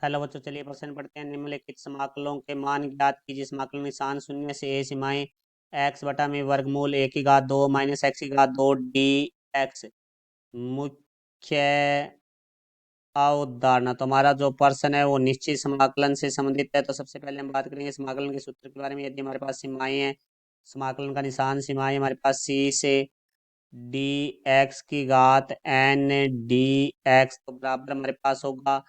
Hello बच्चों, चलिए प्रश्न पढ़ते हैं। निम्नलिखित समाकलों के मान ज्ञात कीजिए। समाकलन निशान शून्य से ए सीमाएं एक्स बटा में वर्गमूल ए की घात दो माइनस एक्स की घात दो डी एक्स। मुख्य अवधारणा। तो हमारा जो प्रश्न है वो निश्चित समाकलन से संबंधित है। तो सबसे पहले हम बात करेंगे समाकलन के सूत्र के बारे में। यदि हमारे पास सीमाएं हैं, समाकलन का निशान सीमाएं हमारे पास सी से डी एक्स की घात एन डी एक्स, तो बराबर हमारे पास होगा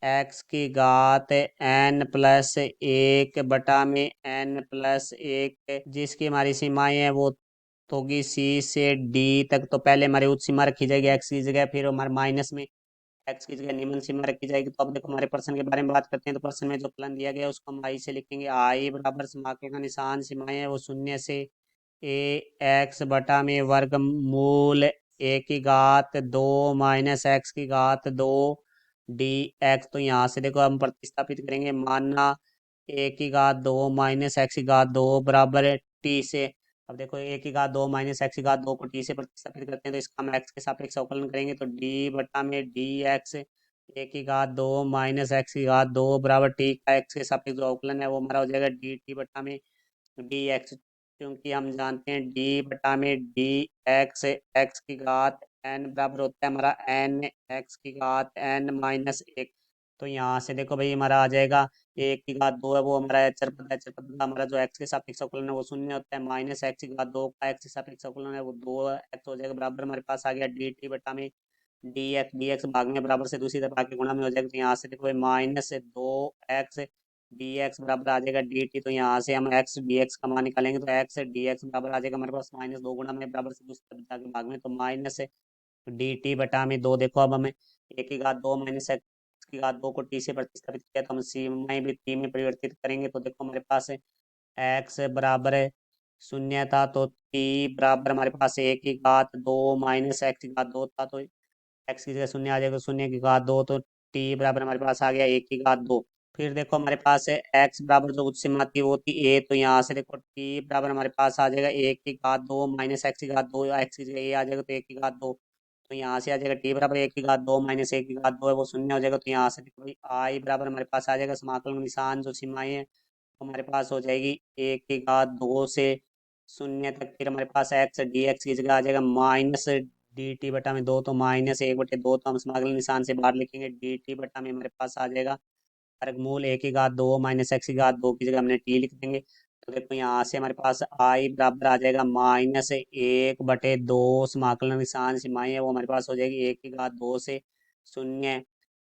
एक्स की घात एन प्लस एक बटा में एन प्लस एक, जिसकी हमारी सीमाएं हैं वो तो होगी सी से डी तक। तो पहले हमारी उच्च सीमा रखी जाएगी एक्स की जगह, फिर हमारे माइनस में एक्स की जगह निम्न सीमा रखी जाएगी। तो अब देखो हमारे प्रश्न के बारे में बात करते हैं। तो प्रश्न में जो फलन दिया गया है उसको हम आई से लिखेंगे। आई बराबर समाकलन का निशान सीमाएं है वो शून्य से ए एक्स बटा में वर्गमूल ए की घात दो माइनस एक्स की घात दो डी एक्स। तो यहाँ से देखो हम प्रतिस्थापित करेंगे। मानना ए की घात दो माइनस एक्स की घात दो बराबर है टी से। अब देखो ए की घात दो माइनस एक्स की घात दो को टी से प्रतिस्थापित करते हैं, तो इसका हम एक्स के सापेक्ष अवकलन करेंगे। तो डी बटा में डी एक्स ए की घात दो माइनस एक्स की घात दो बराबर टी का एक्स के सापेक्ष जो अवकलन है वो हमारा हो जाएगा डी टी बटा में डी एक्स। क्योंकि हम जानते हैं डी बटा में डी एक्स एक्स की घात एन बराबर होता है हमारा एन एक्स की घात एन माइनस एक। तो यहाँ से देखो भाई हमारा आ जाएगा एक की घात दो है वो हमारा चर पद है। चर पद का हमारा जो एक्स के सापेक्ष अवकलन है वो शून्य होता है। माइनस एक्स की घात दो का एक्स के सापेक्ष अवकलन है वो दो एक्स हो जाएगा बराबर हमारे पास आ गया डी टी बटा में डी एक्स भाग में बराबर से दूसरी तरफ आके गुणा में हो जाएगा। तो यहाँ से देखो माइनस दो एक्स डी एक्स बराबर आ जाएगा डी टी। तो यहाँ से हम एक्स डी एक्स का मान निकालेंगे तो एक्स डी एक्स बराबर आ जाएगा हमारे पास माइनस दो गुणा में बराबर से दूसरी तरफ जाके भाग में, तो माइनस डी टी बटा में दो। देखो अब हमें एक की घात दो माइनस एक्स की घात दो को टी से प्रतिस्थापित किया तो हम सी में भी टी में परिवर्तित करेंगे। तो देखो हमारे पास एक्स बराबर है शून्य था तो टी बराबर हमारे पास एक की घात दो माइनस एक्स की घात दो था, तो एक्स की जगह शून्य आ जाएगा। तो शून्य की घात दो तो टी बराबर हमारे पास आ गया एक की घात दो। फिर देखो हमारे पास है एक्स बराबर जो उच्च सीमा थी वो थी ए, तो यहाँ से देखो टी बराबर हमारे पास आ जाएगा एक की घात दो माइनस एक्स की घात दो, एक्स की जगह ए आ जाएगा तो एक की घात दो। तो यहाँ से आ जाएगा टी बराबर एक की घात दो माइनस एक की घात दो है वो शून्य हो जाएगा। तो यहाँ से देखो भाई आई बराबर हमारे पास आ जाएगा समाकलन निशान जो सीमाएं हैं तो हमारे पास हो जाएगी एक की घात दो से शून्य तक। फिर हमारे पास एक्स डी एक्स की जगह आ जाएगा माइनस डी टी बटा में दो, तो माइनस एक बटे दो तो हम समाकलन निशान से बाहर लिखेंगे। डी टी बटा में हमारे पास आ जाएगा वर्गमूल एक की घात दो माइनस एक्स की घात दो की जगह हमने टी लिख देंगे। तो देखो यहाँ से हमारे पास आई बराबर आ जाएगा माइनस एक बटे दो समाकलन निशान सीमाएं है वो हमारे पास हो जाएगी एक की घात दो से शून्य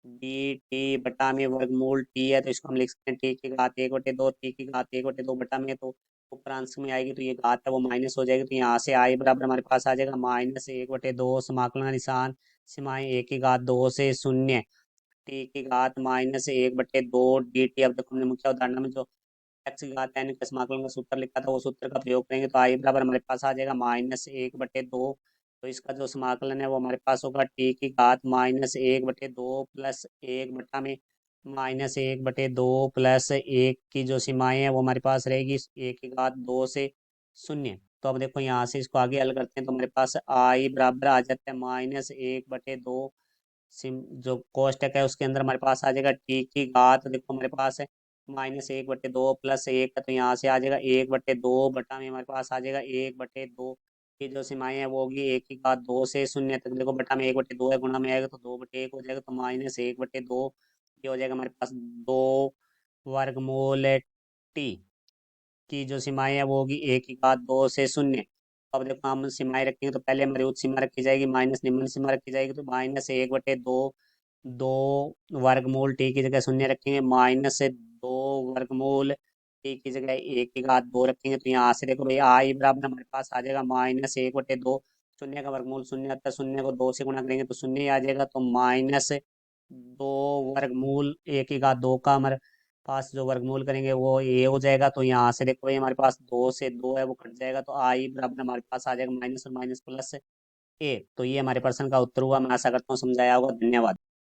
डी टी बटा में वर्गमूल टी है तो इसको हम लिख सकते हैं टी की घात एक बटे दो, टी की घात एक बटे दो बटा में, तो उपरांश में आएगी तो ये घात है वो माइनस हो जाएगी। तो यहाँ से आई बराबर हमारे पास आ जाएगा माइनस एक बटे दो समाकलन का निशान सीमाएं एक की घात दो से शून्य टी की घात माइनस एक बटे दो डी टी। अब देखो हमने मुख्य उदाहरण में जो एक्स की घात एन का समाकलन का सूत्र लिखा था वो सूत्र का प्रयोग करेंगे तो आई बराबर हमारे पास आ जाएगा माइनस एक बटे दो। तो इसका जो समाकलन है वो हमारे पास होगा टी की घात माइनस एक बटे दो प्लस एक बटा में माइनस एक बटे दो प्लस एक की जो सीमाएं हैं वो हमारे पास रहेगी एक की घात दो से शून्य। तो अब देखो यहाँ से इसको आगे हल करते हैं तो हमारे पास आई बराबर आ जाता है माइनस एक बटे दो सिम जो कोष्टक है उसके अंदर हमारे पास आ जाएगा टी की घात। देखो हमारे पास है माइनस एक बटे दो प्लस एक है तो यहाँ से आ जाएगा एक बटे दो बटा में हमारे पास आ जाएगा एक बटे दो की जो सीमाएं है वो होगी एक की घात दो से शून्य तक। देखो बटा में एक बटे दो है गुणा में आएगा तो दो बटे एक हो जाएगा, तो माइनस एक बटे दो ये हो जाएगा हमारे पास दो वर्गमूल टी की जो सीमाएं है वो होगी एक की घात दो से शून्य। अब देखो हम सीमाएं रखेंगे तो पहले हमारी उच्च सीमा रखी जाएगी माइनस निम्न सीमा रखी जाएगी, तो माइनस एक बटे दो दो वर्गमूल टी की जगह शून्य रखेंगे माइनस दो वर्गमूल टी की जगह एक की घात दो रखेंगे। तो यहाँ से देखो भाई आई बराबर हमारे पास आ जाएगा माइनस एक बटे दो, शून्य का वर्गमूल शून्य आता है, शून्य को दो से गुणा करेंगे तो शून्य ही आ जाएगा। तो माइनस दो वर्गमूल एक की घात दो का हमारे पास जो वर्गमूल करेंगे वो ए हो जाएगा। तो यहाँ से देखो भाई हमारे पास दो से दो है वो कट जाएगा तो आई बराबर हमारे पास आ जाएगा माइनस और माइनस प्लस ए। तो ये हमारे प्रश्न का उत्तर हुआ। मैं आशा करता हूँ समझाया होगा। धन्यवाद।